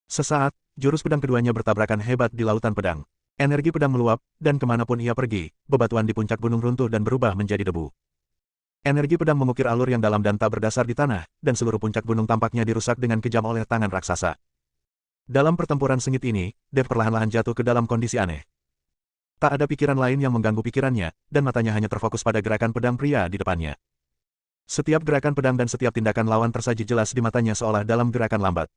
Sesaat, jurus pedang keduanya bertabrakan hebat di lautan pedang. Energi pedang meluap, dan kemanapun ia pergi, bebatuan di puncak gunung runtuh dan berubah menjadi debu. Energi pedang mengukir alur yang dalam dan tak berdasar di tanah, dan seluruh puncak gunung tampaknya dirusak dengan kejam oleh tangan raksasa. Dalam pertempuran sengit ini, Dev perlahan-lahan jatuh ke dalam kondisi aneh. Tak ada pikiran lain yang mengganggu pikirannya, dan matanya hanya terfokus pada gerakan pedang pria di depannya. Setiap gerakan pedang dan setiap tindakan lawan tersaji jelas di matanya seolah dalam gerakan lambat.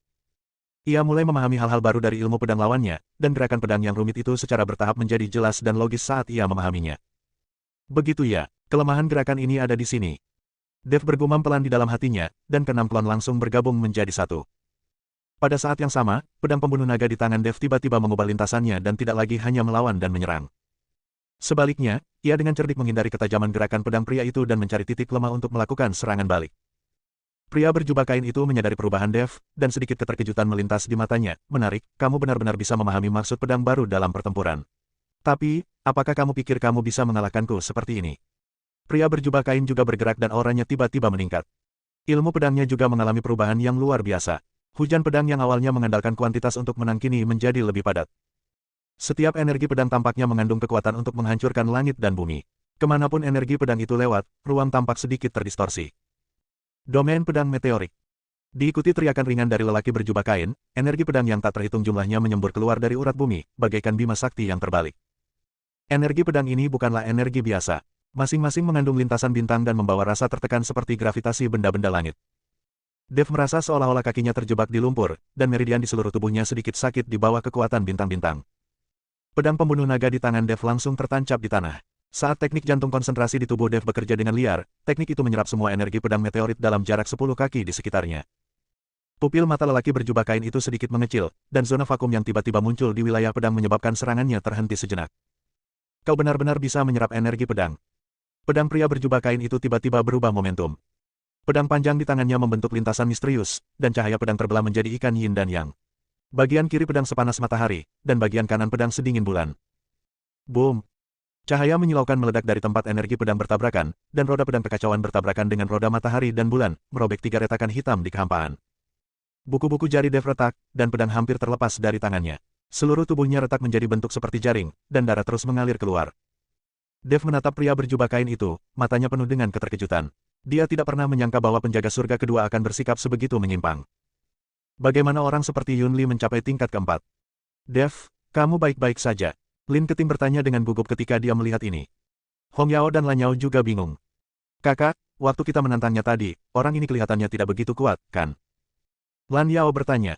Ia mulai memahami hal-hal baru dari ilmu pedang lawannya, dan gerakan pedang yang rumit itu secara bertahap menjadi jelas dan logis saat ia memahaminya. Begitu ya, kelemahan gerakan ini ada di sini. Dev bergumam pelan di dalam hatinya, dan keenam klon langsung bergabung menjadi satu. Pada saat yang sama, pedang pembunuh naga di tangan Dev tiba-tiba mengubah lintasannya dan tidak lagi hanya melawan dan menyerang. Sebaliknya, ia dengan cerdik menghindari ketajaman gerakan pedang pria itu dan mencari titik lemah untuk melakukan serangan balik. Pria berjubah kain itu menyadari perubahan Dev, dan sedikit keterkejutan melintas di matanya. Menarik, kamu benar-benar bisa memahami maksud pedang baru dalam pertempuran. Tapi, apakah kamu pikir kamu bisa mengalahkanku seperti ini? Pria berjubah kain juga bergerak dan auranya tiba-tiba meningkat. Ilmu pedangnya juga mengalami perubahan yang luar biasa. Hujan pedang yang awalnya mengandalkan kuantitas untuk menang kini menjadi lebih padat. Setiap energi pedang tampaknya mengandung kekuatan untuk menghancurkan langit dan bumi. Kemanapun energi pedang itu lewat, ruang tampak sedikit terdistorsi. Domain pedang meteorik. Diikuti teriakan ringan dari lelaki berjubah kain, energi pedang yang tak terhitung jumlahnya menyembur keluar dari urat bumi, bagaikan bima sakti yang terbalik. Energi pedang ini bukanlah energi biasa. Masing-masing mengandung lintasan bintang dan membawa rasa tertekan seperti gravitasi benda-benda langit. Dev merasa seolah-olah kakinya terjebak di lumpur, dan meridian di seluruh tubuhnya sedikit sakit di bawah kekuatan bintang-bintang. Pedang pembunuh naga di tangan Dev langsung tertancap di tanah. Saat teknik jantung konsentrasi di tubuh Dev bekerja dengan liar, teknik itu menyerap semua energi pedang meteorit dalam jarak 10 kaki di sekitarnya. Pupil mata lelaki berjubah kain itu sedikit mengecil, dan zona vakum yang tiba-tiba muncul di wilayah pedang menyebabkan serangannya terhenti sejenak. Kau benar-benar bisa menyerap energi pedang. Pedang pria berjubah kain itu tiba-tiba berubah momentum. Pedang panjang di tangannya membentuk lintasan misterius, dan cahaya pedang terbelah menjadi ikan yin dan yang. Bagian kiri pedang sepanas matahari, dan bagian kanan pedang sedingin bulan. Boom! Cahaya menyilaukan meledak dari tempat energi pedang bertabrakan, dan roda pedang kekacauan bertabrakan dengan roda matahari dan bulan, merobek 3 retakan hitam di kehampaan. Buku-buku jari Dev retak, dan pedang hampir terlepas dari tangannya. Seluruh tubuhnya retak menjadi bentuk seperti jaring, dan darah terus mengalir keluar. Dev menatap pria berjubah kain itu, matanya penuh dengan keterkejutan. Dia tidak pernah menyangka bahwa penjaga surga kedua akan bersikap sebegitu menyimpang. Bagaimana orang seperti Yun Li mencapai tingkat keempat? Dev, kamu baik-baik saja. Lin Keting bertanya dengan gugup ketika dia melihat ini. Hong Yao dan Lan Yao juga bingung. Kakak, waktu kita menantangnya tadi, orang ini kelihatannya tidak begitu kuat, kan? Lan Yao bertanya.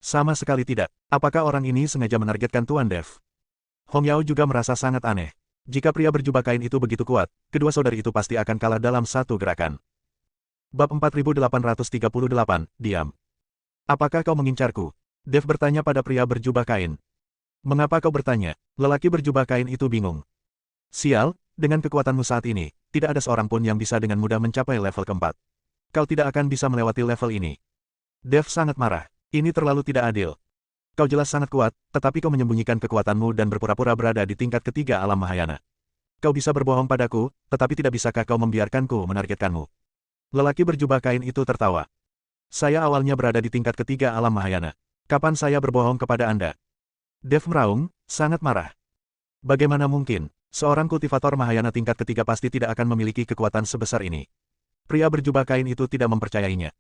Sama sekali tidak. Apakah orang ini sengaja menargetkan Tuan Dev? Hong Yao juga merasa sangat aneh. Jika pria berjubah kain itu begitu kuat, kedua saudari itu pasti akan kalah dalam satu gerakan. Bab 4838, diam. Apakah kau mengincarku? Dev bertanya pada pria berjubah kain. Mengapa kau bertanya? Lelaki berjubah kain itu bingung. Sial, dengan kekuatanmu saat ini, tidak ada seorang pun yang bisa dengan mudah mencapai level keempat. Kau tidak akan bisa melewati level ini. Dev sangat marah. Ini terlalu tidak adil. Kau jelas sangat kuat, tetapi kau menyembunyikan kekuatanmu dan berpura-pura berada di tingkat ketiga alam Mahayana. Kau bisa berbohong padaku, tetapi tidak bisakah kau membiarkanku menargetkanmu? Lelaki berjubah kain itu tertawa. Saya awalnya berada di tingkat ketiga alam Mahayana. Kapan saya berbohong kepada Anda? Dev meraung, sangat marah. Bagaimana mungkin? Seorang kultivator Mahayana tingkat ketiga pasti tidak akan memiliki kekuatan sebesar ini. Pria berjubah kain itu tidak mempercayainya.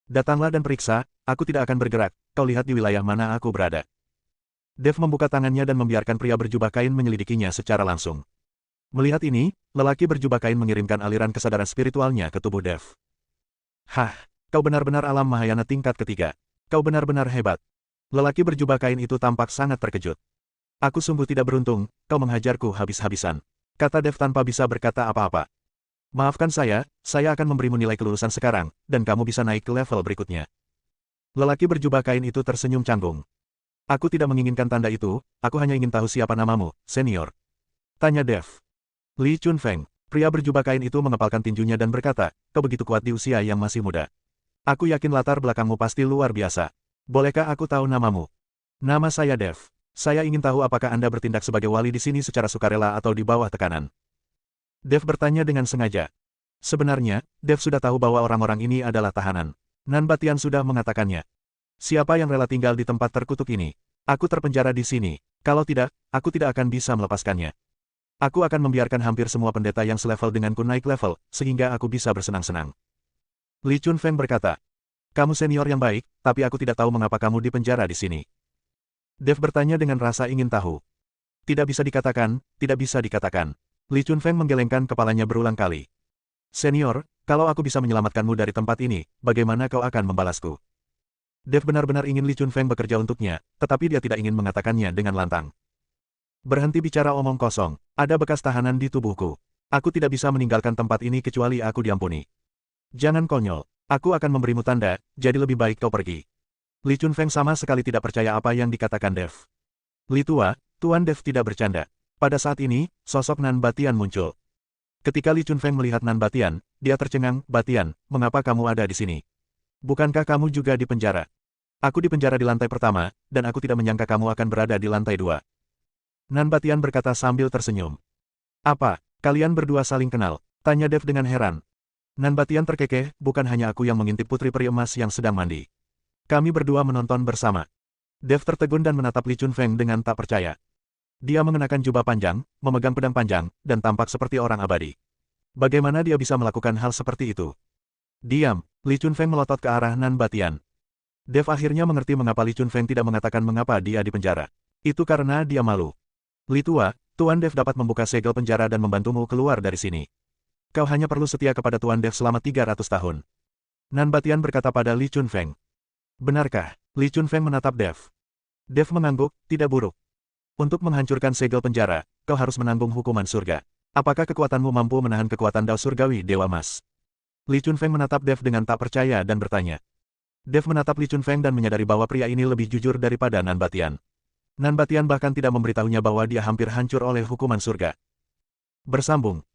Datanglah dan periksa, aku tidak akan bergerak, kau lihat di wilayah mana aku berada. Dev membuka tangannya dan membiarkan pria berjubah kain menyelidikinya secara langsung. Melihat ini, lelaki berjubah kain mengirimkan aliran kesadaran spiritualnya ke tubuh Dev. Hah, kau benar-benar alam Mahayana tingkat ketiga. Kau benar-benar hebat. Lelaki berjubah kain itu tampak sangat terkejut. Aku sungguh tidak beruntung, kau menghajarku habis-habisan. Kata Dev tanpa bisa berkata apa-apa. Maafkan saya akan memberimu nilai kelulusan sekarang, dan kamu bisa naik ke level berikutnya. Lelaki berjubah kain itu tersenyum canggung. Aku tidak menginginkan tanda itu, aku hanya ingin tahu siapa namamu, senior. Tanya Dev. Li Chunfeng, pria berjubah kain itu mengepalkan tinjunya dan berkata, kau begitu kuat di usia yang masih muda. Aku yakin latar belakangmu pasti luar biasa. Bolehkah aku tahu namamu? Nama saya Dev. Saya ingin tahu apakah Anda bertindak sebagai wali di sini secara sukarela atau di bawah tekanan. Dev bertanya dengan sengaja. Sebenarnya, Dev sudah tahu bahwa orang-orang ini adalah tahanan. Nan Batian sudah mengatakannya. Siapa yang rela tinggal di tempat terkutuk ini? Aku terpenjara di sini. Kalau tidak, aku tidak akan bisa melepaskannya. Aku akan membiarkan hampir semua pendeta yang selevel denganku naik level, sehingga aku bisa bersenang-senang. Li Chunfeng berkata. Kamu senior yang baik, tapi aku tidak tahu mengapa kamu dipenjara di sini. Dev bertanya dengan rasa ingin tahu. Tidak bisa dikatakan, tidak bisa dikatakan. Li Chunfeng menggelengkan kepalanya berulang kali. Senior, kalau aku bisa menyelamatkanmu dari tempat ini, bagaimana kau akan membalasku? Dev benar-benar ingin Li Chunfeng bekerja untuknya, tetapi dia tidak ingin mengatakannya dengan lantang. Berhenti bicara omong kosong, ada bekas tahanan di tubuhku. Aku tidak bisa meninggalkan tempat ini kecuali aku diampuni. Jangan konyol. Aku akan memberimu tanda, jadi lebih baik kau pergi. Li Chunfeng sama sekali tidak percaya apa yang dikatakan Dev. Li tua, Tuan Dev tidak bercanda. Pada saat ini, sosok Nan Batian muncul. Ketika Li Chunfeng melihat Nan Batian, dia tercengang, Batian, mengapa kamu ada di sini? Bukankah kamu juga di penjara? Aku di penjara di lantai pertama, dan aku tidak menyangka kamu akan berada di lantai 2. Nan Batian berkata sambil tersenyum. Apa, kalian berdua saling kenal? Tanya Dev dengan heran. Nan Batian terkekeh, bukan hanya aku yang mengintip putri peri emas yang sedang mandi. Kami berdua menonton bersama. Dev tertegun dan menatap Li Chunfeng dengan tak percaya. Dia mengenakan jubah panjang, memegang pedang panjang, dan tampak seperti orang abadi. Bagaimana dia bisa melakukan hal seperti itu? Diam, Li Chunfeng melotot ke arah Nan Batian. Dev akhirnya mengerti mengapa Li Chunfeng tidak mengatakan mengapa dia di penjara. Itu karena dia malu. Li tua, Tuan Dev dapat membuka segel penjara dan membantumu keluar dari sini. Kau hanya perlu setia kepada Tuan Dev selama 300 tahun. Nan Batian berkata pada Li Chunfeng. Benarkah? Li Chunfeng menatap Dev. Dev mengangguk, tidak buruk. Untuk menghancurkan segel penjara, kau harus menanggung hukuman surga. Apakah kekuatanmu mampu menahan kekuatan Dao Surgawi Dewa Mas? Li Chunfeng menatap Dev dengan tak percaya dan bertanya. Dev menatap Li Chunfeng dan menyadari bahwa pria ini lebih jujur daripada Nan Batian. Nan Batian bahkan tidak memberitahunya bahwa dia hampir hancur oleh hukuman surga. Bersambung.